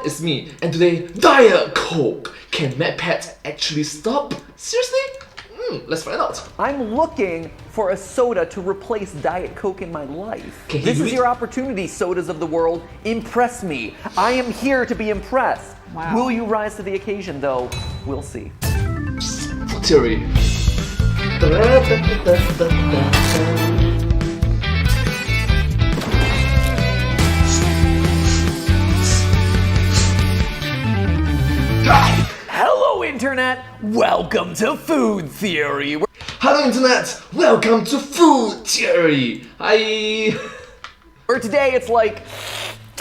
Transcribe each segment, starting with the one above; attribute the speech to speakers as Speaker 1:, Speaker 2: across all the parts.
Speaker 1: it's me, and today, Diet Coke! Can MadPat actually stop? Seriously? Let's find out.
Speaker 2: I'm looking for a soda to replace Diet Coke in my life.
Speaker 1: Can he
Speaker 2: This
Speaker 1: do
Speaker 2: is
Speaker 1: it?
Speaker 2: your opportunity, sodas of the world. Impress me. I am here to be impressed.
Speaker 3: Wow.
Speaker 2: Will you rise to the occasion, though? We'll see.
Speaker 1: Food theory.
Speaker 2: Hello, Internet. Welcome to Food Theory.
Speaker 1: Hello Internet! Welcome to Food Theory! Hi!
Speaker 2: Where today it's like,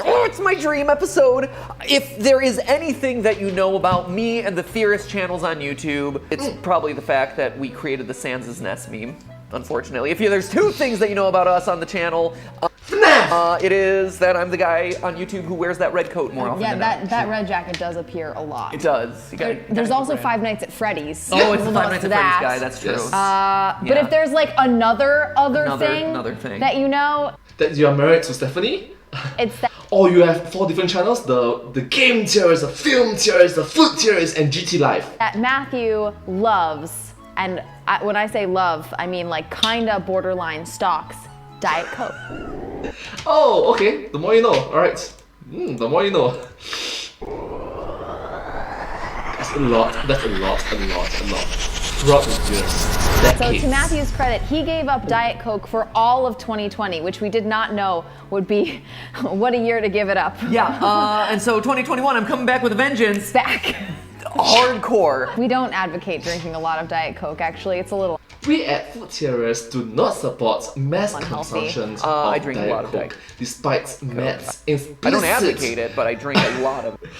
Speaker 2: oh, it's my dream episode. If there is anything that you know about me and the Theorist channels on YouTube, it's probably the fact that we created the Sans' Nest meme, unfortunately. If there's two things that you know about us on the channel, it is that I'm the guy on YouTube who wears that red coat more often
Speaker 3: Yeah,
Speaker 2: than not.
Speaker 3: that red jacket does appear a lot.
Speaker 2: It does. You gotta
Speaker 3: There's
Speaker 2: give
Speaker 3: also
Speaker 2: brand.
Speaker 3: Five Nights at Freddy's.
Speaker 2: Oh, it's the
Speaker 3: We'll
Speaker 2: Five
Speaker 3: go
Speaker 2: Nights
Speaker 3: to
Speaker 2: at Freddy's
Speaker 3: that.
Speaker 2: guy, that's true.
Speaker 1: Yes.
Speaker 3: But
Speaker 2: Yeah.
Speaker 3: if there's like another
Speaker 2: Another thing.
Speaker 3: that you know,
Speaker 1: That you are married to Stephanie?
Speaker 3: it's that.
Speaker 1: Or you have 4 different channels, the Game Theorists, the Film Theorists, the Food Theorists, and GT Life.
Speaker 3: That Matthew loves, and when I say love, I mean like kinda borderline stalks Diet Coke.
Speaker 1: Oh, okay. The more you know. Alright. The more you know. That's a lot. Throughout the years.
Speaker 3: So
Speaker 1: Decades.
Speaker 3: to Matthew's credit, he gave up Diet Coke for all of 2020, which we did not know would be what a year to give it up.
Speaker 2: Yeah, and so 2021, I'm coming back with a vengeance.
Speaker 3: Back.
Speaker 2: Hardcore.
Speaker 3: We don't advocate drinking a lot of Diet Coke, actually. It's a little
Speaker 1: We at Food Theorists do not support mass
Speaker 3: Unhealthy.
Speaker 1: consumption of
Speaker 2: I drink a
Speaker 1: Diet
Speaker 2: lot of
Speaker 1: Coke,
Speaker 2: Diet
Speaker 1: despite Matt's implicit.
Speaker 2: I don't advocate it, but I drink a lot of it.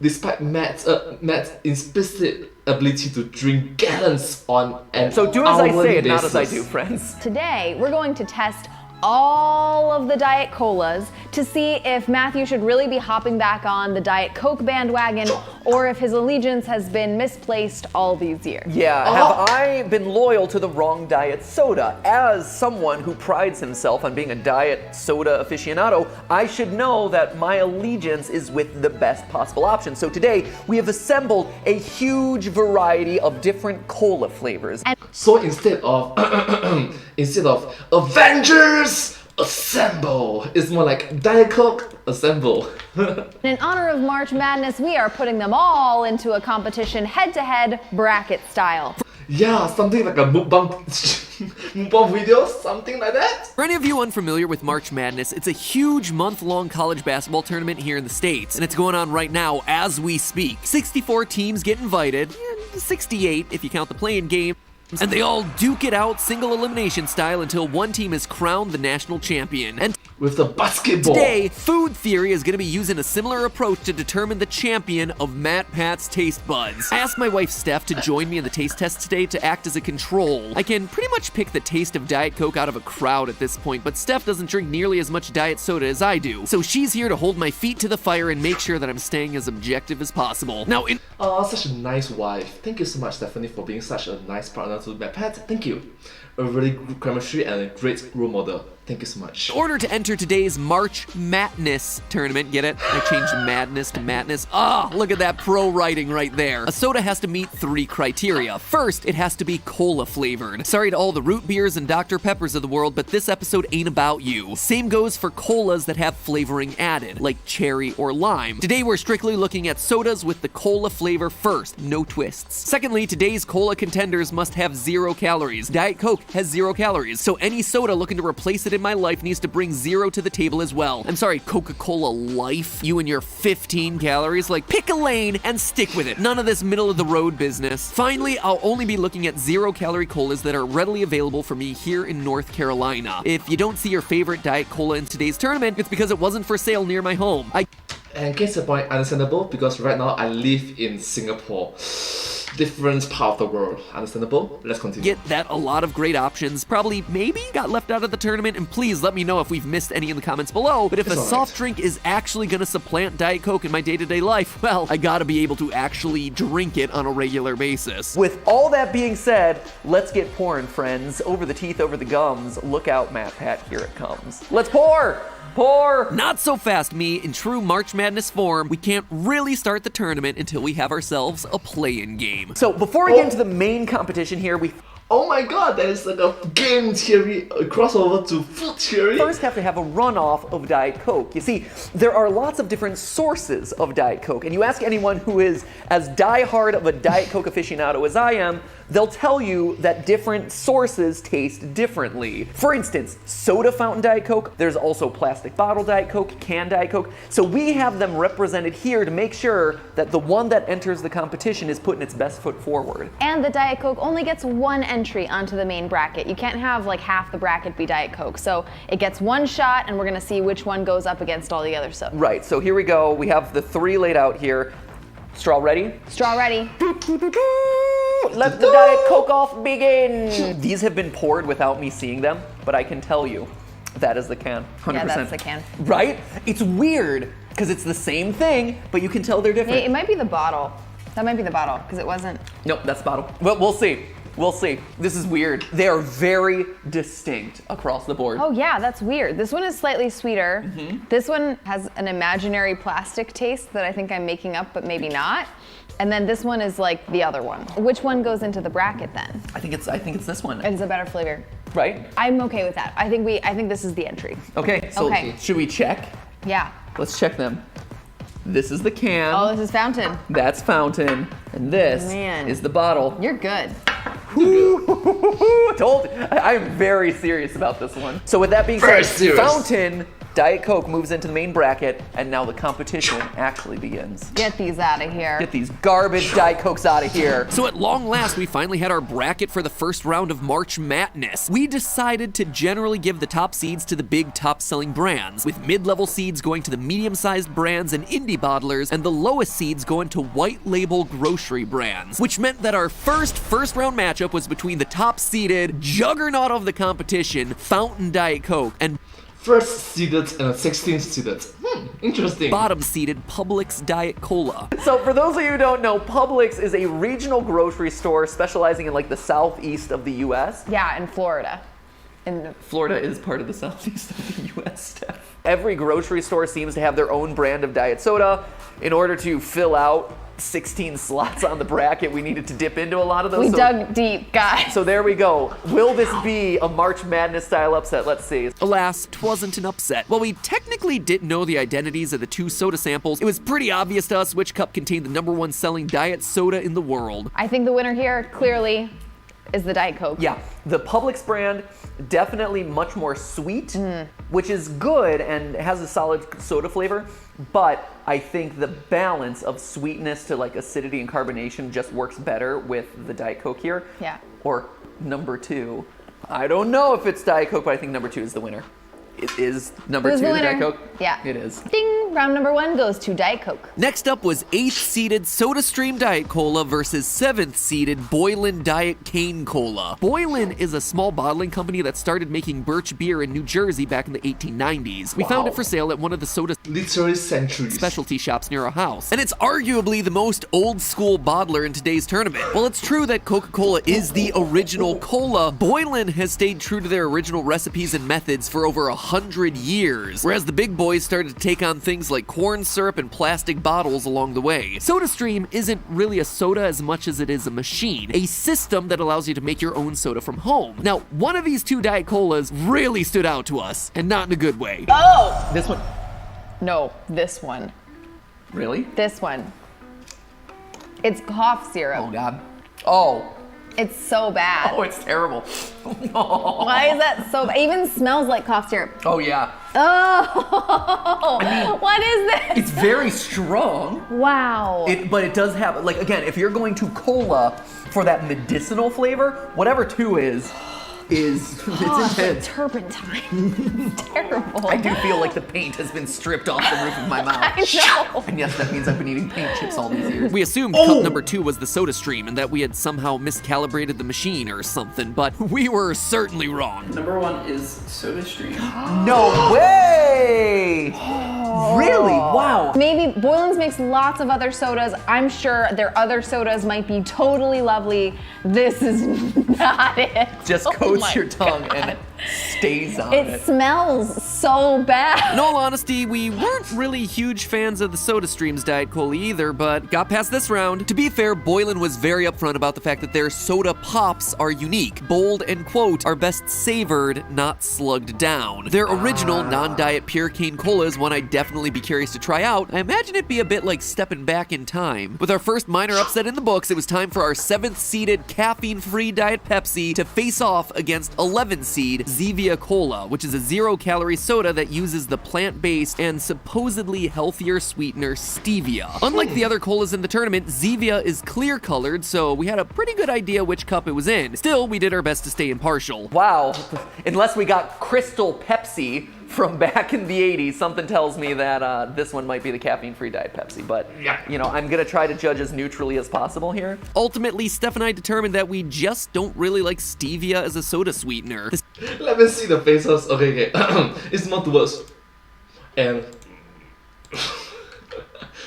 Speaker 1: Despite Matt's implicit ability to drink gallons on an
Speaker 2: So do as I
Speaker 1: hourly
Speaker 2: say and not as I
Speaker 1: basis.
Speaker 2: do, friends.
Speaker 3: Today, we're going to test all of the Diet Colas to see if Matthew should really be hopping back on the Diet Coke bandwagon or if his allegiance has been misplaced all these years.
Speaker 2: Yeah, have I been loyal to the wrong diet soda? As someone who prides himself on being a diet soda aficionado, I should know that my allegiance is with the best possible option. So today, we have assembled a huge variety of different cola flavors.
Speaker 1: So instead of Avengers Assemble, it's more like Diet Coke Assemble.
Speaker 3: In honor of March Madness, we are putting them all into a competition head-to-head bracket style.
Speaker 1: Yeah, something like a mukbang video, something like that.
Speaker 4: For any of you unfamiliar with March Madness, it's a huge month-long college basketball tournament here in the States, and it's going on right now as we speak. 64 teams get invited, 68 if you count the play-in game, and they all duke it out single elimination style until one team is crowned the national champion. And
Speaker 1: With the basketball.
Speaker 4: today, Food Theory is going to be using a similar approach to determine the champion of Matt Pat's taste buds. I asked my wife Steph to join me in the taste test today to act as a control. I can pretty much pick the taste of Diet Coke out of a crowd at this point, but Steph doesn't drink nearly as much diet soda as I do. So she's here to hold my feet to the fire and make sure that I'm staying as objective as possible. Now, in
Speaker 1: Oh, such a nice wife. Thank you so much, Stephanie, for being such a nice partner to my pet. Thank you. A really good chemistry and a great role model. Thank you so much.
Speaker 4: order to enter today's March Madness tournament, get it? I changed madness to madness. Ah, look at that pro writing right there. A soda has to meet 3 criteria. First, it has to be cola flavored. Sorry to all the root beers and Dr. Peppers of the world, but this episode ain't about you. Same goes for colas that have flavoring added, like cherry or lime. Today we're strictly looking at sodas with the cola flavor first, no twists. Secondly, today's cola contenders must have 0 calories. Diet Coke has 0 calories, so any soda looking to replace it in my life needs to bring 0 to the table as well. I'm sorry, Coca-Cola Life, you and your 15 calories, like pick a lane and stick with it. None of this middle of the road business. Finally, I'll only be looking at 0 calorie colas that are readily available for me here in North Carolina. If you don't see your favorite Diet Cola in today's tournament, it's because it wasn't for sale near my home.
Speaker 1: And case in point, understandable, because right now I live in Singapore. Different part of the world. Understandable? Let's continue.
Speaker 4: Get that a lot of great options probably maybe got left out of the tournament, and please let me know if we've missed any in the comments below. But if
Speaker 1: It's
Speaker 4: a
Speaker 1: all right.
Speaker 4: soft drink is actually gonna supplant Diet Coke in my day-to-day life, well, I gotta be able to actually drink it on a regular basis.
Speaker 2: With all that being said, let's get pouring, friends. Over the teeth, over the gums. Look out, Matt Pat, here it comes. Let's pour! Pour!
Speaker 4: Not so fast, me. In true March Madness form, we can't really start the tournament until we have ourselves a play-in game.
Speaker 2: So before we get into the main competition here, we
Speaker 1: Oh my god, that is like a game theory, a crossover to food theory.
Speaker 2: first have to have a runoff of Diet Coke. You see, there are lots of different sources of Diet Coke, and you ask anyone who is as die-hard of a Diet Coke aficionado as I am, they'll tell you that different sources taste differently. For instance, soda fountain Diet Coke, there's also plastic bottle Diet Coke, canned Diet Coke, so we have them represented here to make sure that the one that enters the competition is putting its best foot forward.
Speaker 3: And the Diet Coke only gets one entry onto the main bracket. You can't have like half the bracket be Diet Coke. So it gets one shot, and we're gonna see which one goes up against all the other sodas.
Speaker 2: Right, so here we go. We have the three laid out here. Straw ready?
Speaker 3: Straw ready.
Speaker 2: Let the Diet Coke off begin! These have been poured without me seeing them, but I can tell you, that is the can. 100%.
Speaker 3: Yeah, that's the can.
Speaker 2: Right? It's weird, because it's the same thing, but you can tell they're different.
Speaker 3: It might be the bottle. That might be the bottle, because it wasn't.
Speaker 2: Nope, that's the bottle. Well, we'll see. We'll see. This is weird. They are very distinct across the board.
Speaker 3: Oh yeah, that's weird. This one is slightly sweeter. This one has an imaginary plastic taste that I think I'm making up, but maybe not. And then this one is like the other one. Which one goes into the bracket then?
Speaker 2: I think it's this one.
Speaker 3: It's a better flavor.
Speaker 2: Right?
Speaker 3: I'm okay with that. I think this is the entry.
Speaker 2: Okay, so
Speaker 3: Okay.
Speaker 2: should we check?
Speaker 3: Yeah.
Speaker 2: Let's check them. This is the can.
Speaker 3: Oh, this is fountain.
Speaker 2: That's fountain. And this
Speaker 3: Man.
Speaker 2: is the bottle.
Speaker 3: You're good.
Speaker 2: I'm very serious about this one. So with that being
Speaker 1: Very
Speaker 2: said,
Speaker 1: serious.
Speaker 2: Fountain, Diet Coke moves into the main bracket, and now the competition actually begins.
Speaker 3: Get these out of here.
Speaker 2: Get these garbage Diet Cokes out of here.
Speaker 4: So at long last, we finally had our bracket for the first round of March Madness. We decided to generally give the top seeds to the big top-selling brands, with mid-level seeds going to the medium-sized brands and indie bottlers, and the lowest seeds going to white-label grocery brands, which meant that our first round matchup was between the top-seeded juggernaut of the competition, Fountain Diet Coke, and
Speaker 1: First seeded and 16th seeded. Interesting.
Speaker 4: bottom-seeded Publix Diet Cola.
Speaker 2: So for those of you who don't know, Publix is a regional grocery store specializing in like the southeast of the US.
Speaker 3: Yeah, in Florida. In
Speaker 2: Florida is part of the southeast of the US, Steph. Every grocery store seems to have their own brand of diet soda. In order to fill out 16 slots on the bracket, we needed to dip into a lot of those.
Speaker 3: we dug deep, guys.
Speaker 2: So there we go. Will this be a March Madness style upset? Let's see.
Speaker 4: Alas, 'twasn't an upset. While we technically didn't know the identities of the two soda samples, it was pretty obvious to us which cup contained the #1 selling diet soda in the world.
Speaker 3: I think the winner here, clearly, is the Diet Coke.
Speaker 2: Yeah, the Publix brand, definitely much more sweet, which is good and has a solid soda flavor, but I think the balance of sweetness to like acidity and carbonation just works better with the Diet Coke here.
Speaker 3: Yeah.
Speaker 2: Or #2. I don't know if it's Diet Coke, but I think #2 is the winner. It is #2,
Speaker 3: Who's the
Speaker 2: the
Speaker 3: winner?
Speaker 2: Diet Coke?
Speaker 3: Yeah.
Speaker 2: It is.
Speaker 3: Ding! Round number 1 goes to Diet Coke.
Speaker 4: Next up was 8th-seeded SodaStream Diet Cola versus 7th-seeded Boylan Diet Cane Cola. Boylan is a small bottling company that started making birch beer in New Jersey back in the 1890s. We found it for sale at one of the soda
Speaker 1: Literally centuries.
Speaker 4: specialty shops near our house. And it's arguably the most old-school bottler in today's tournament. While it's true that Coca-Cola is the original cola, Boylan has stayed true to their original recipes and methods for over 100 years, whereas the big boys started to take on things like corn syrup and plastic bottles along the way. SodaStream isn't really a soda as much as it is a machine, a system that allows you to make your own soda from home. Now, one of these two Diet Colas really stood out to us, and not in a good way.
Speaker 3: Oh!
Speaker 2: This one,
Speaker 3: No, this one.
Speaker 2: really?
Speaker 3: This one. It's cough syrup.
Speaker 2: Oh God. Oh.
Speaker 3: It's so bad.
Speaker 2: Oh, it's terrible.
Speaker 3: Why is that so bad? It even smells like cough syrup.
Speaker 2: Oh yeah.
Speaker 3: Oh! What is this?
Speaker 2: It's very strong.
Speaker 3: Wow.
Speaker 2: But it does have, like, again, if you're going to cola for that medicinal flavor, whatever 2 is it's intense.
Speaker 3: Turpentine. It's terrible.
Speaker 2: I do feel like the paint has been stripped off the roof of my mouth.
Speaker 3: I know.
Speaker 2: And yes, that means I've been eating paint chips all these years.
Speaker 4: We assumed cup #2 was the SodaStream and that we had somehow miscalibrated the machine or something, but we were certainly wrong.
Speaker 5: #1 is SodaStream.
Speaker 2: No way! Really? Wow.
Speaker 3: Maybe Boylan's makes lots of other sodas. I'm sure their other sodas might be totally lovely. This is not it.
Speaker 2: Just
Speaker 3: Oh
Speaker 2: coats
Speaker 3: my
Speaker 2: your tongue
Speaker 3: God.
Speaker 2: and stays on
Speaker 3: It
Speaker 2: it.
Speaker 3: smells so bad.
Speaker 4: In all honesty, we weren't really huge fans of the SodaStream's Diet Cola either, but got past this round. To be fair, Boylan was very upfront about the fact that their soda pops are unique, bold, and quote, are best savored, not slugged down. Their original non-diet pure cane cola is one I'd definitely be curious to try out. I imagine it'd be a bit like stepping back in time. With our first minor upset in the books, it was time for our 7th seeded caffeine-free Diet Pepsi to face off against 11th seed Zevia Cola, which is a 0-calorie soda that uses the plant-based and supposedly healthier sweetener stevia. Unlike the other colas in the tournament, Zevia is clear-colored, so we had a pretty good idea which cup it was in. Still, we did our best to stay impartial.
Speaker 2: Wow, unless we got Crystal Pepsi from back in the 80s, something tells me that this one might be the caffeine-free Diet Pepsi, but, you know, I'm gonna try to judge as neutrally as possible here.
Speaker 4: Ultimately, Steph and I determined that we just don't really like stevia as a soda sweetener.
Speaker 1: Let me see the faces. Okay. It's more towards. And.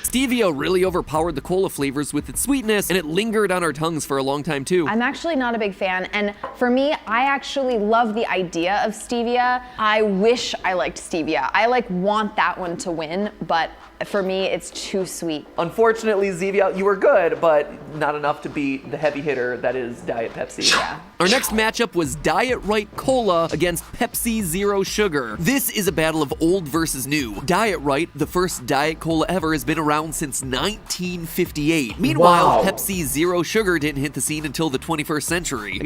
Speaker 4: Stevia really overpowered the cola flavors with its sweetness, and it lingered on our tongues for a long time too.
Speaker 3: I'm actually not a big fan, and for me, I actually love the idea of stevia. I wish I liked stevia. I want that one to win, but for me, it's too sweet.
Speaker 2: Unfortunately, Zevia, you were good, but not enough to beat the heavy hitter that is Diet Pepsi.
Speaker 3: Yeah.
Speaker 4: Our next matchup was Diet Right Cola against Pepsi Zero Sugar. This is a battle of old versus new. Diet Right, the first Diet Cola ever, has been around since 1958. Meanwhile,
Speaker 1: Wow.
Speaker 4: Pepsi Zero Sugar didn't hit the scene until the 21st century.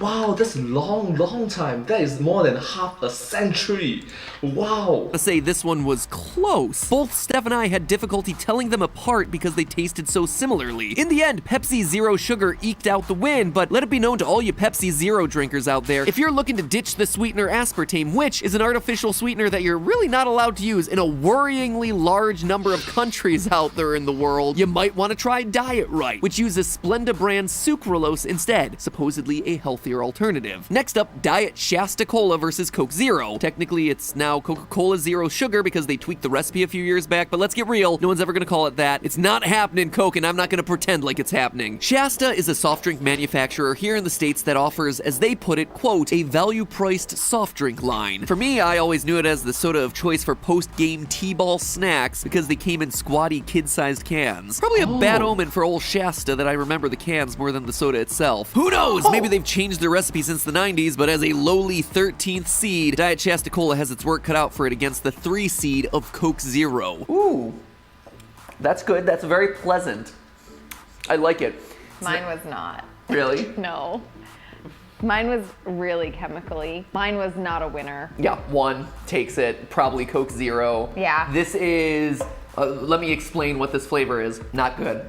Speaker 1: Wow, that's a long time. That is more than half a century. Wow.
Speaker 4: To say this one was close. Both Steph and I had difficulty telling them apart because they tasted so similarly. In the end, Pepsi Zero Sugar eked out the win, but let it be known to all you Pepsi Zero drinkers out there, if you're looking to ditch the sweetener aspartame, which is an artificial sweetener that you're really not allowed to use in a worryingly large number of countries out there in the world, you might want to try Diet Right, which uses Splenda brand sucralose instead, supposedly a healthier alternative. Next up, Diet Shasta Cola versus Coke Zero. Technically, it's now Coca-Cola Zero Sugar because they tweaked the recipe a few years back, but let's get real, no one's ever gonna call it that. It's not happening, Coke, and I'm not gonna pretend like it's happening. Shasta is a soft drink manufacturer here in the States that offers, as they put it, quote, a value-priced soft drink line. For me, I always knew it as the soda of choice for post-game T-ball snacks because they came in squatty kid-sized cans. Probably a bad omen for old Shasta that I remember the cans more than the soda itself. Who knows? Maybe they've changed their recipe since the 90s, but as a lowly 13th seed, Diet Shasta Cola has its work cut out for it against the 3 seed of Coke Zero.
Speaker 2: Ooh, that's good. That's very pleasant. I like it.
Speaker 3: Mine was not.
Speaker 2: Really?
Speaker 3: No. Mine was really chemically. Mine was not a winner.
Speaker 2: Yeah, 1 takes it. Probably Coke Zero.
Speaker 3: Yeah.
Speaker 2: This is, let me explain what this flavor is. Not good.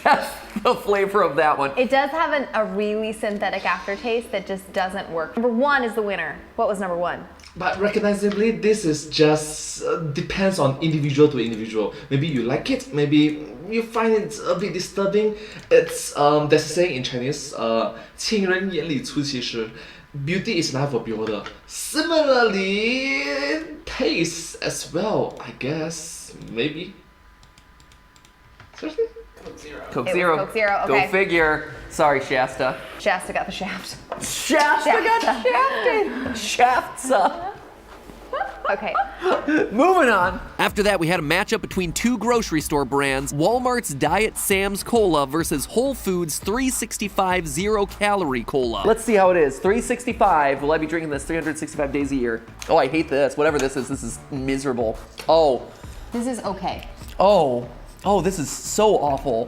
Speaker 2: That's the flavor of that one.
Speaker 3: It does have a really synthetic aftertaste that just doesn't work. Number 1 is the winner. What was number 1?
Speaker 1: But recognizably, this is just depends on individual to individual. Maybe you like it, maybe you find it a bit disturbing. It's there's a saying in Chinese, 情人眼里出西施. Beauty is not for beholder. Similarly, taste as well, I guess. Maybe. Seriously?
Speaker 5: Coke Zero.
Speaker 2: Coke
Speaker 3: It was
Speaker 2: Zero.
Speaker 3: Coke Zero, okay.
Speaker 2: Go figure. Sorry, Shasta.
Speaker 3: Shasta got the shaft.
Speaker 2: Shasta got shafted. Shafts.
Speaker 3: Okay.
Speaker 2: Moving on.
Speaker 4: After that, we had a matchup between 2 grocery store brands, Walmart's Diet Sam's Cola versus Whole Foods 365 0-calorie cola.
Speaker 2: Let's see how it is. 365. Will I be drinking this 365 days a year? Oh, I hate this. Whatever this is miserable. Oh.
Speaker 3: This is okay.
Speaker 2: Oh. Oh, this is so awful.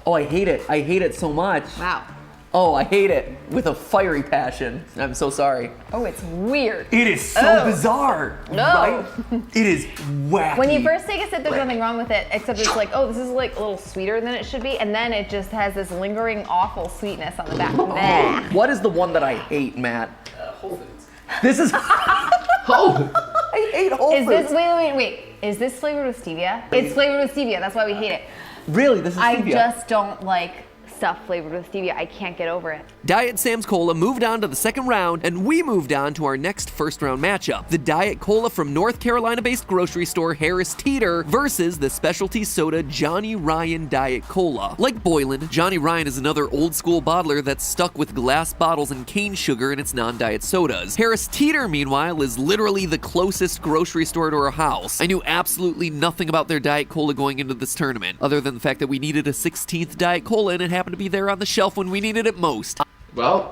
Speaker 2: Oh, I hate it. I hate it so much.
Speaker 3: Wow.
Speaker 2: Oh, I hate it with a fiery passion. I'm so sorry.
Speaker 3: Oh, it's weird.
Speaker 2: It is so bizarre.
Speaker 3: No.
Speaker 2: Right? It is wacky.
Speaker 3: When you first take a sip, there's nothing wrong with it, except it's like, oh, this is like a little sweeter than it should be, and then it just has this lingering, awful sweetness on the back. Bleh.
Speaker 2: What is the one that I hate, Matt?
Speaker 5: Whole Foods.
Speaker 2: This is.
Speaker 1: Oh!
Speaker 2: I hate Whole
Speaker 3: Is
Speaker 2: Foods.
Speaker 3: this, wait, is this flavored with stevia? It's flavored with stevia, that's why we hate it.
Speaker 2: Really? This is
Speaker 3: I
Speaker 2: stevia.
Speaker 3: just don't like stuff flavored with stevia. I can't get over it.
Speaker 4: Diet Sam's Cola moved on to the second round, and we moved on to our next first round matchup. The Diet Cola from North Carolina-based grocery store Harris Teeter versus the specialty soda Johnny Ryan Diet Cola. Like Boylan, Johnny Ryan is another old school bottler that's stuck with glass bottles and cane sugar in its non-diet sodas. Harris Teeter, meanwhile, is literally the closest grocery store to our house. I knew absolutely nothing about their Diet Cola going into this tournament, other than the fact that we needed a 16th Diet Cola and it happened to be there on the shelf when we needed it most.
Speaker 1: Well,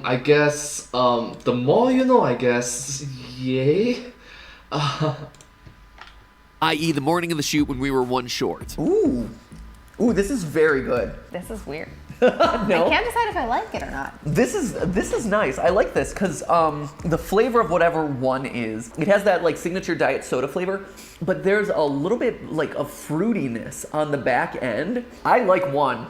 Speaker 1: I guess, the more you know, I guess, yay.
Speaker 4: I.e. the morning of the shoot when we were one short.
Speaker 2: Ooh, this is very good.
Speaker 3: This is weird.
Speaker 2: No,
Speaker 3: I can't decide if I like it or not.
Speaker 2: this is nice. I like this because the flavor of whatever one is, it has that like signature diet soda flavor, but there's a little bit like a fruitiness on the back end. I like one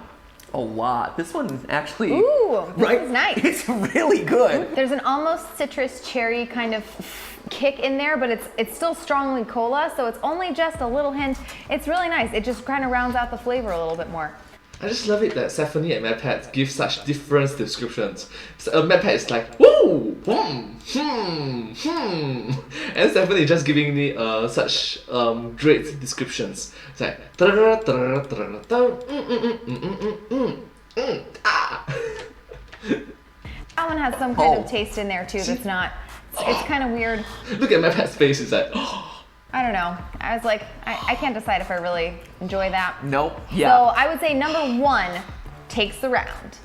Speaker 2: a lot. This one actually,
Speaker 3: Ooh, this
Speaker 2: right?
Speaker 3: is nice.
Speaker 2: It's really good.
Speaker 3: There's an almost citrus cherry kind of kick in there, but it's still strongly cola, so it's only just a little hint. It's really nice. It just kind of rounds out the flavor a little bit more.
Speaker 1: I just love it that Stephanie and MadPat give such different descriptions. So, MadPat is like, woo, and Stephanie is just giving me such great descriptions. It's like,
Speaker 3: That one has some kind of taste in there too that's not, it's kind of weird.
Speaker 1: Look at MadPat's face, it's like,
Speaker 3: I don't know. I was like, I can't decide if I really enjoy that.
Speaker 2: Nope.
Speaker 3: So
Speaker 2: Yeah.
Speaker 3: I would say number one takes the round.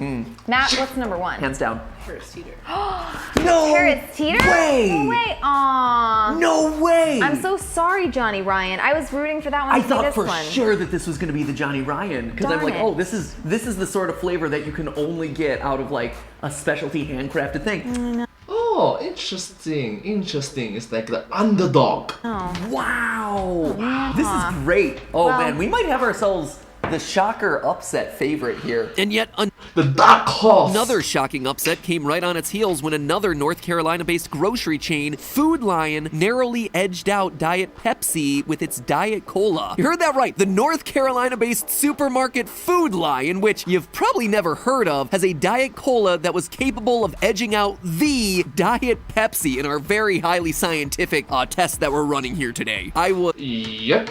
Speaker 3: Matt, what's number one?
Speaker 2: Hands down.
Speaker 5: Harris Teeter.
Speaker 2: No
Speaker 3: Harris Teeter?
Speaker 2: way.
Speaker 3: No way. Aww.
Speaker 2: No way.
Speaker 3: I'm so sorry, Johnny Ryan. I was rooting for that one
Speaker 2: I
Speaker 3: to be
Speaker 2: thought
Speaker 3: this
Speaker 2: for
Speaker 3: one.
Speaker 2: sure that this was going to be the Johnny Ryan because I'm
Speaker 3: Darn
Speaker 2: like,
Speaker 3: it.
Speaker 2: oh, this is the sort of flavor that you can only get out of like a specialty handcrafted thing.
Speaker 1: oh, interesting. It's like the underdog.
Speaker 2: Wow, this is great. Oh man, we might have ourselves the shocker upset favorite here.
Speaker 4: And yet
Speaker 1: The dark horse.
Speaker 4: another shocking upset came right on its heels when another North Carolina-based grocery chain, Food Lion, narrowly edged out Diet Pepsi with its Diet Cola. You heard that right. The North Carolina-based supermarket Food Lion, which you've probably never heard of, has a Diet Cola that was capable of edging out the Diet Pepsi in our very highly scientific test that we're running here today. I would...
Speaker 1: Yep.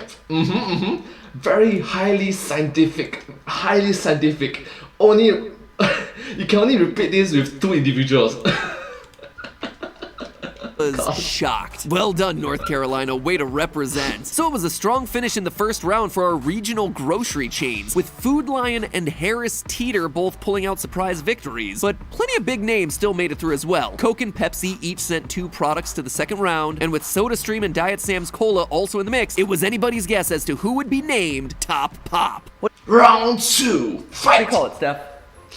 Speaker 1: Very highly scientific. Only you can only repeat this with two individuals.
Speaker 4: was shocked. Well done, North Carolina. Way to represent. So it was a strong finish in the first round for our regional grocery chains, with Food Lion and Harris Teeter both pulling out surprise victories. But plenty of big names still made it through as well. Coke and Pepsi each sent 2 products to the second round, and with SodaStream and Diet Sam's Cola also in the mix, it was anybody's guess as to who would be named Top Pop.
Speaker 1: Round 2.
Speaker 2: What do
Speaker 1: Fight.
Speaker 2: you call it, Steph?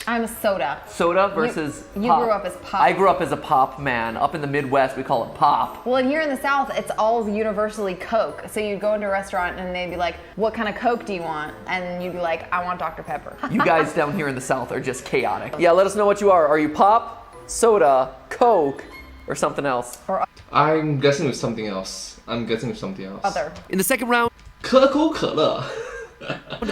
Speaker 3: I'm a soda.
Speaker 2: Soda versus
Speaker 3: You
Speaker 2: pop.
Speaker 3: grew up as pop.
Speaker 2: I grew up as a pop man. Up in the Midwest, we call it pop.
Speaker 3: Well, and here in the South, it's all universally Coke. So you'd go into a restaurant and they'd be like, what kind of Coke do you want? And you'd be like, I want Dr. Pepper.
Speaker 2: You guys down here in the South are just chaotic. Yeah, let us know what you are. Are you pop, soda, Coke, or something else?
Speaker 1: I'm guessing with something else.
Speaker 3: Other.
Speaker 4: In the second round,
Speaker 1: 可口可乐.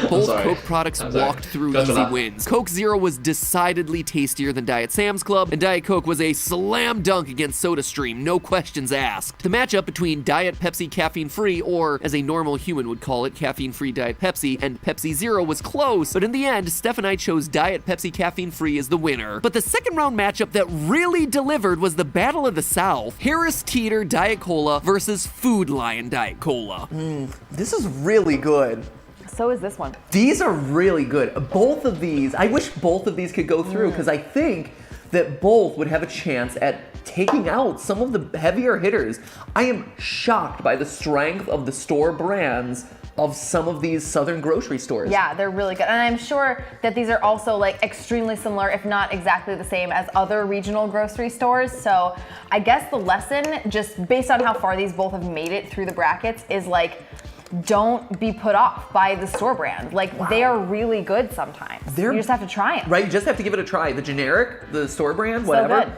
Speaker 4: both
Speaker 1: sorry.
Speaker 4: Coke products
Speaker 1: I'm sorry.
Speaker 4: walked through
Speaker 1: That's
Speaker 4: easy
Speaker 1: enough.
Speaker 4: wins. Coke Zero was decidedly tastier than Diet Sam's Club, and Diet Coke was a slam dunk against SodaStream, no questions asked. The matchup between Diet Pepsi Caffeine Free, or as a normal human would call it, Caffeine Free Diet Pepsi, and Pepsi Zero was close, but in the end, Steph and I chose Diet Pepsi Caffeine Free as the winner. But the second round matchup that really delivered was the Battle of the South, Harris Teeter Diet Cola versus Food Lion Diet Cola.
Speaker 2: This is really good.
Speaker 3: So is this one.
Speaker 2: These are really good. Both of these, I wish both of these could go through because I think that both would have a chance at taking out some of the heavier hitters. I am shocked by the strength of the store brands of some of these southern grocery stores.
Speaker 3: Yeah, they're really good. And I'm sure that these are also like extremely similar, if not exactly the same as other regional grocery stores. So I guess the lesson, just based on how far these both have made it through the brackets, is like, don't be put off by the store brand. Like, they are really good sometimes. You just have to try them.
Speaker 2: Right, you just have to give it a try. The generic, the store brand, whatever,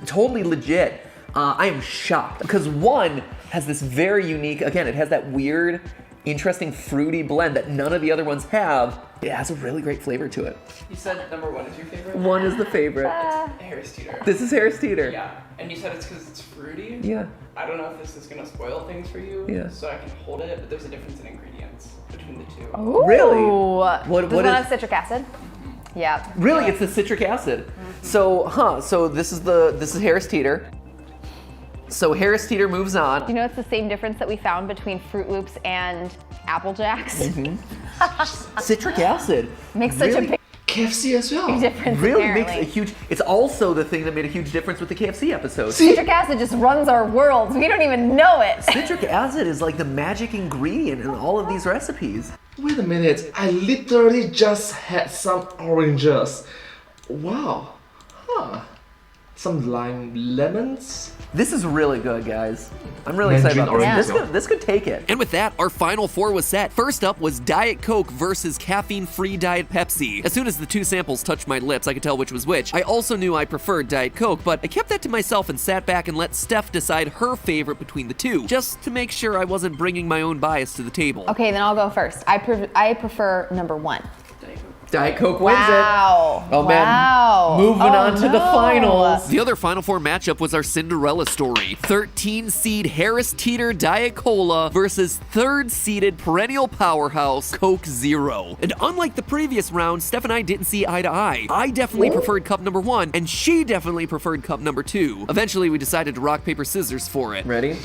Speaker 2: totally legit. I am shocked because one has this very unique, again, it has that weird interesting fruity blend that none of the other ones have. It has a really great flavor to it.
Speaker 5: You said number 1 is your favorite?
Speaker 2: 1 is the favorite.
Speaker 5: Harris Teeter.
Speaker 2: This is Harris Teeter.
Speaker 5: Yeah, and you said it's because it's fruity?
Speaker 2: Yeah.
Speaker 5: I don't know if this is going to spoil things for you,
Speaker 2: Yeah.
Speaker 5: so I can hold it, but there's a difference in ingredients between the two.
Speaker 3: Ooh.
Speaker 2: Really?
Speaker 3: Does
Speaker 2: What
Speaker 3: one
Speaker 2: is-
Speaker 3: have citric acid? Yeah.
Speaker 2: Really, it's the citric acid. So this is Harris Teeter. So Harris Teeter moves on.
Speaker 3: You know, it's the same difference that we found between Fruit Loops and Apple Jacks.
Speaker 2: Citric acid
Speaker 3: Makes such a
Speaker 2: really-
Speaker 3: big
Speaker 1: KFC as well.
Speaker 3: difference.
Speaker 2: Really
Speaker 3: apparently.
Speaker 2: makes a huge. It's also the thing that made a huge difference with the KFC episode.
Speaker 3: Citric acid just runs our worlds. We don't even know it.
Speaker 2: Citric acid is like the magic ingredient in all of these recipes.
Speaker 1: Wait a minute, I literally just had some oranges. Wow. Huh. Some lime lemons?
Speaker 2: This is really good, guys. I'm really excited about
Speaker 1: Mandarin
Speaker 2: this.
Speaker 1: orange.
Speaker 2: This could take it.
Speaker 4: And with that, our final 4 was set. First up was Diet Coke versus caffeine-free Diet Pepsi. As soon as the 2 samples touched my lips, I could tell which was which. I also knew I preferred Diet Coke, but I kept that to myself and sat back and let Steph decide her favorite between the 2, just to make sure I wasn't bringing my own bias to the table.
Speaker 3: Okay, then I'll go first. I prefer number 1.
Speaker 2: Diet Coke wins
Speaker 3: Wow.
Speaker 2: it. Oh man.
Speaker 3: Wow.
Speaker 2: Moving
Speaker 3: Oh,
Speaker 2: on to the
Speaker 3: no.
Speaker 2: finals.
Speaker 4: The other Final Four matchup was our Cinderella story. 13-seed Harris Teeter Diet Cola versus 3rd-seeded perennial powerhouse Coke Zero. And unlike the previous round, Steph and I didn't see eye to eye. I definitely preferred cup number 1, and she definitely preferred cup number 2. Eventually, we decided to rock, paper, scissors for it.
Speaker 2: Ready?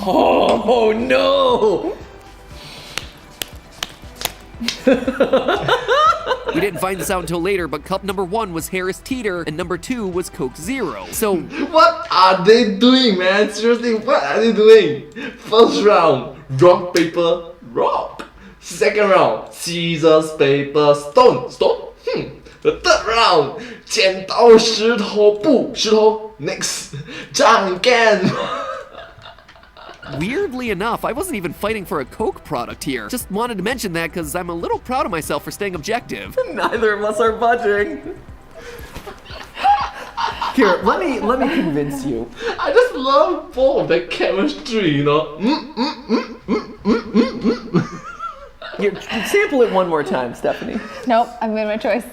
Speaker 2: Oh no!
Speaker 4: We didn't find this out until later, but cup number 1 was Harris Teeter, and number 2 was Coke Zero. So,
Speaker 1: What are they doing, man? Seriously, what are they doing? First round, rock, paper, rock. Second round, scissors, paper, stone, stone. The third round, 剪刀石头布，石头 next， じゃんけん。
Speaker 4: weirdly enough, I wasn't even fighting for a Coke product here. Just wanted to mention that because I'm a little proud of myself for staying objective.
Speaker 2: Neither of us are budging. Here, let me convince you.
Speaker 1: I just love both of their chemistry, you know.
Speaker 2: Here, sample it one more time, Stephanie.
Speaker 3: Nope, I made my choice.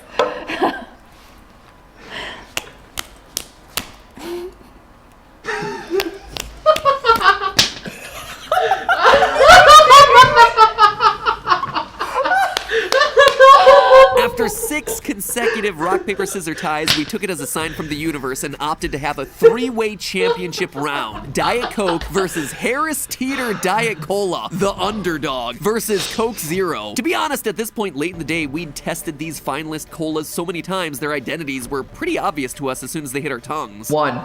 Speaker 4: After 6 consecutive rock, paper, scissors ties, we took it as a sign from the universe and opted to have a 3-way championship round. Diet Coke versus Harris Teeter Diet Cola, the underdog, versus Coke Zero. To be honest, at this point late in the day, we'd tested these finalist colas so many times, their identities were pretty obvious to us as soon as they hit our tongues.
Speaker 2: 1.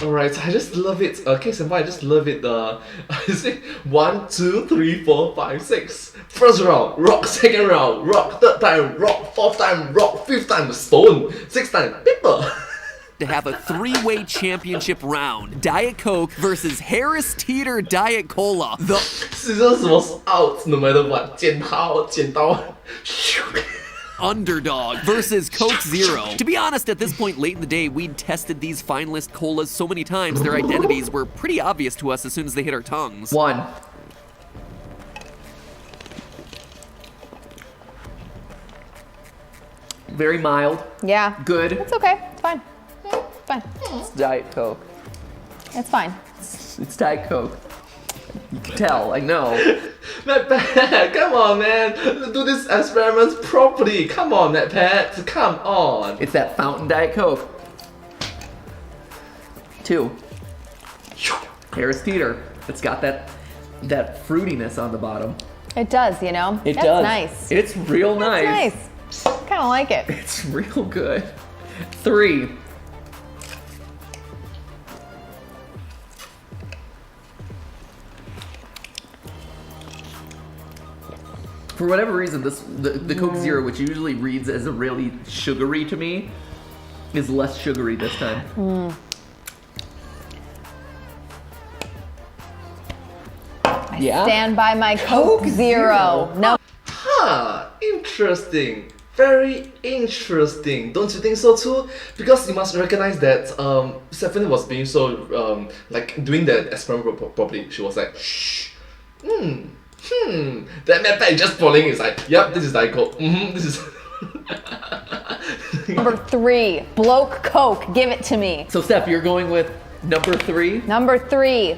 Speaker 1: Alright, I just love it. Case in point, I just love it. Is it 1, 2, 3, 4, 5, 6. First round, rock. Second round, rock. Third time, rock. Fourth time, rock. Fifth time, stone. Sixth time, paper.
Speaker 4: To have a 3-way championship round. Diet Coke versus Harris Teeter Diet Cola, the
Speaker 1: Scissors was out no matter what. 剪刀，剪刀。
Speaker 4: underdog versus Coke Zero. To be honest, at this point late in the day, we'd tested these finalist colas so many times, their identities were pretty obvious to us as soon as they hit our tongues.
Speaker 2: 1. Very mild.
Speaker 3: Yeah.
Speaker 2: Good.
Speaker 3: It's okay. It's fine. It's fine.
Speaker 2: It's Diet Coke.
Speaker 3: It's fine.
Speaker 2: It's Diet Coke. You can tell, I know.
Speaker 1: Pat, come on, man. Do this experiments properly. Come on, Pat. Come on.
Speaker 2: It's that fountain Diet Coke. 2. Harris Teeter. It's got that fruitiness on the bottom.
Speaker 3: It does, you know?
Speaker 2: It
Speaker 3: That's
Speaker 2: does.
Speaker 3: nice.
Speaker 2: It's real nice.
Speaker 3: Nice. Kind of like it.
Speaker 2: It's real good. 3. For whatever reason, the Coke Zero, which usually reads as a really sugary to me, is less sugary this time.
Speaker 3: Stand by my Coke Zero. No.
Speaker 1: Huh, interesting. very interesting. Don't you think so too? Because you must recognize that Stephanie was being so like doing that experiment properly. She was like, shh, that map is just falling. It's like, yep, this is Diet Coke. This is.
Speaker 3: Number 3, bloke Coke. Give it to me.
Speaker 2: So Steph, you're going with number 3?
Speaker 3: Number 3.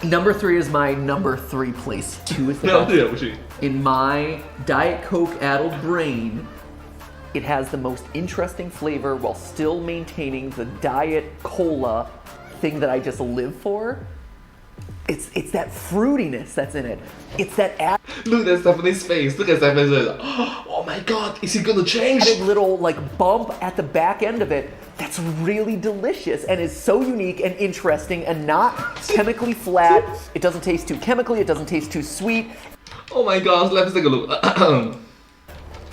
Speaker 2: Number 3 is my number 3 place. 2 is the
Speaker 1: No,
Speaker 2: best.
Speaker 1: yeah, actually.
Speaker 2: In my Diet Coke-addled brain, it has the most interesting flavor while still maintaining the Diet Cola thing that I just live for. It's that fruitiness that's in it. It's that
Speaker 1: Look at Stephanie's face. Look at Stephanie's face. Oh my god, is he gonna change?
Speaker 2: added little like bump at the back end of it that's really delicious and is so unique and interesting and not chemically flat. It doesn't taste too chemically, it doesn't taste too sweet.
Speaker 1: Oh my gosh, let's take a look.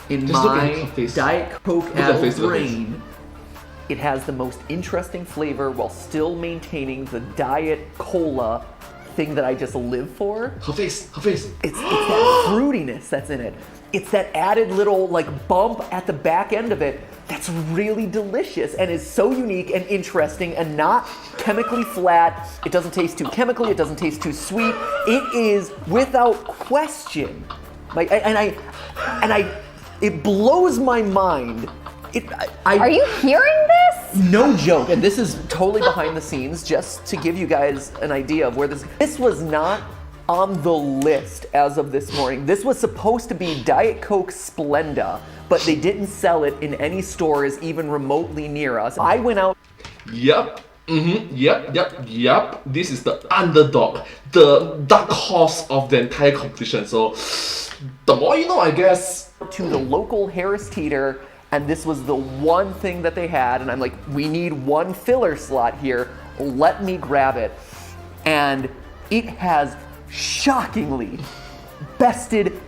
Speaker 2: In
Speaker 1: Just look at
Speaker 2: my
Speaker 1: her face.
Speaker 2: Diet Coke
Speaker 1: at her face,
Speaker 2: addled
Speaker 1: look at her face.
Speaker 2: brain, it has the most interesting flavor while still maintaining the Diet Cola thing that I just live for.
Speaker 1: Her face, her face.
Speaker 2: It's that fruitiness that's in it. It's that added little like bump at the back end of it that's really delicious and is so unique and interesting and not chemically flat. It doesn't taste too chemically, it doesn't taste too sweet. It is without question. It blows my mind.
Speaker 3: Are you hearing this?
Speaker 2: No joke, and this is totally behind the scenes, just to give you guys an idea of where this was not on the list as of this morning. This was supposed to be Diet Coke Splenda, but they didn't sell it in any stores even remotely near us. I went out.
Speaker 1: Yep. Yep. This is the underdog, the dark horse of the entire competition. So, the more you know, I guess.
Speaker 2: To the local Harris Teeter, and this was the one thing that they had, and I'm like, we need one filler slot here, let me grab it. And it has shockingly bested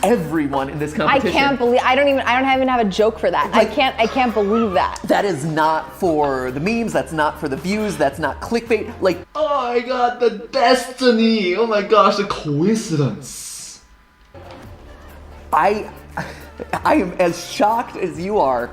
Speaker 2: everyone in this
Speaker 3: I
Speaker 2: competition.
Speaker 3: can't believe I don't even have a joke for that.
Speaker 2: Like-
Speaker 3: I can't believe that.
Speaker 2: That is not for the memes, that's not for the views, that's not clickbait. Like,
Speaker 1: Oh my god, the destiny! Oh my gosh, the coincidence!
Speaker 2: I am as shocked as you are.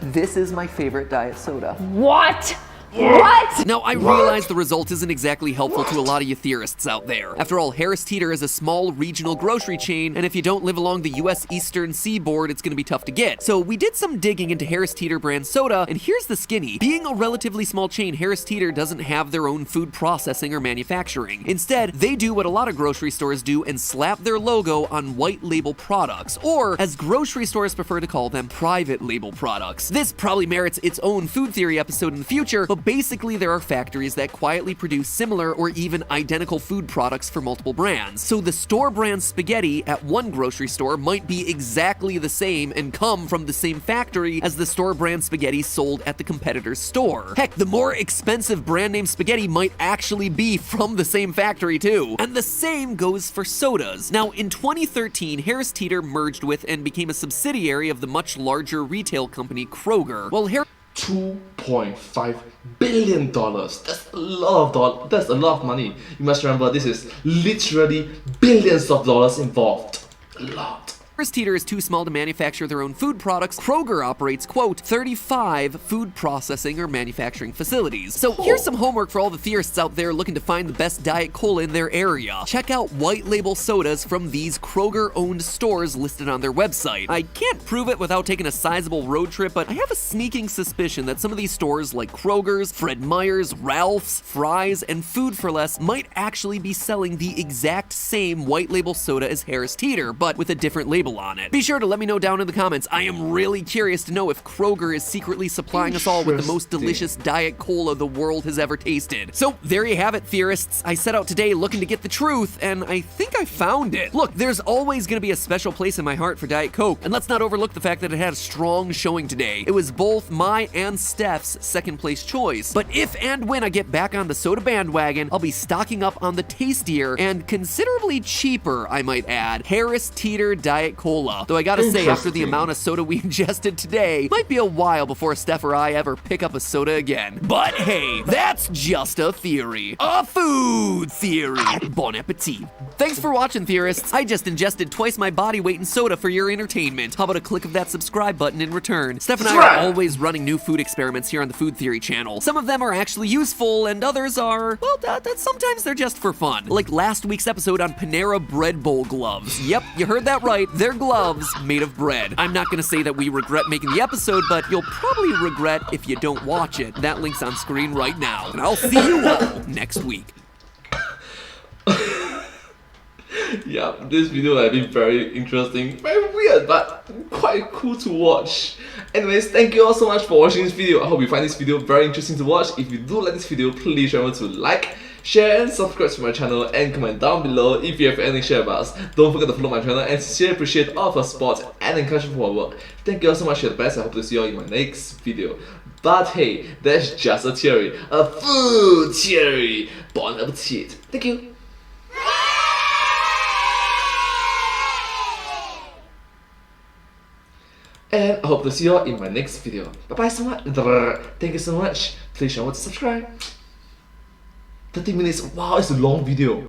Speaker 2: This is my favorite diet soda.
Speaker 3: What? What?
Speaker 4: Now, I realize the result isn't exactly helpful to a lot of you theorists out there. After all, Harris Teeter is a small regional grocery chain, and if you don't live along the US Eastern Seaboard, it's gonna be tough to get. So we did some digging into Harris Teeter brand soda, and here's the skinny. Being a relatively small chain, Harris Teeter doesn't have their own food processing or manufacturing. Instead, they do what a lot of grocery stores do and slap their logo on white label products, or as grocery stores prefer to call them, private label products. This probably merits its own food theory episode in the future, but basically there are factories that quietly produce similar or even identical food products for multiple brands. So the store brand spaghetti at one grocery store might be exactly the same and come from the same factory as the store brand spaghetti sold at the competitor's store. Heck, the more expensive brand name spaghetti might actually be from the same factory too. And the same goes for sodas. Now, in 2013, Harris Teeter merged with and became a subsidiary of the much larger retail company Kroger. While
Speaker 1: $2.5 billion. That's a lot of dollars. That's a lot of money. You must remember, this is literally billions of dollars involved. A lot.
Speaker 4: Harris Teeter is too small to manufacture their own food products. Kroger operates, quote, 35 food processing or manufacturing facilities. So here's some homework for all the theorists out there looking to find the best Diet Cola in their area. Check out white label sodas from these Kroger-owned stores listed on their website. I can't prove it without taking a sizable road trip, but I have a sneaking suspicion that some of these stores like Kroger's, Fred Meyer's, Ralph's, Fry's, and Food for Less might actually be selling the exact same white label soda as Harris Teeter, but with a different label on it. Be sure to let me know down in the comments. I am really curious to know if Kroger is secretly supplying us all with the most delicious Diet Cola the world has ever tasted. So there you have it, theorists. I set out today looking to get the truth, and I think I found it. Look, there's always gonna be a special place in my heart for Diet Coke, and let's not overlook the fact that it had a strong showing today. It was both my and Steph's second place choice. But if and when I get back on the soda bandwagon, I'll be stocking up on the tastier and considerably cheaper, I might add, Harris Teeter Diet Cola. Though I gotta say, after the amount of soda we ingested today, might be a while before Steph or I ever pick up a soda again. But hey, that's just a theory. A food theory. Bon appetit. Thanks for watching, theorists. I just ingested twice my body weight in soda for your entertainment. How about a click of that subscribe button in return? Steph and I are always running new food experiments here on the Food Theory channel. Some of them are actually useful, and others are, well, sometimes they're just for fun. Like last week's episode on Panera bread bowl gloves. Yep, you heard that right. They're gloves made of bread. I'm not gonna say that we regret making the episode, but you'll probably regret if you don't watch it. That link's on screen right now. And I'll see you all next week.
Speaker 1: Yeah, this video has been very interesting, very weird, but quite cool to watch. Anyways, thank you all so much for watching this video. I hope you find this video very interesting to watch. If you do like this video, please remember to like, share and subscribe to my channel and comment down below if you have anything to share about us. Don't forget to follow my channel and sincerely appreciate all of our support and encouragement for our work. Thank you all so much, you're the best. I hope to see you all in my next video. But hey, that's just a theory, a food theory. Bon appetit. Thank you. And I hope to see you all in my next video. Bye bye so much. Thank you so much. Please remember to subscribe. 30 minutes. Wow, it's a long video.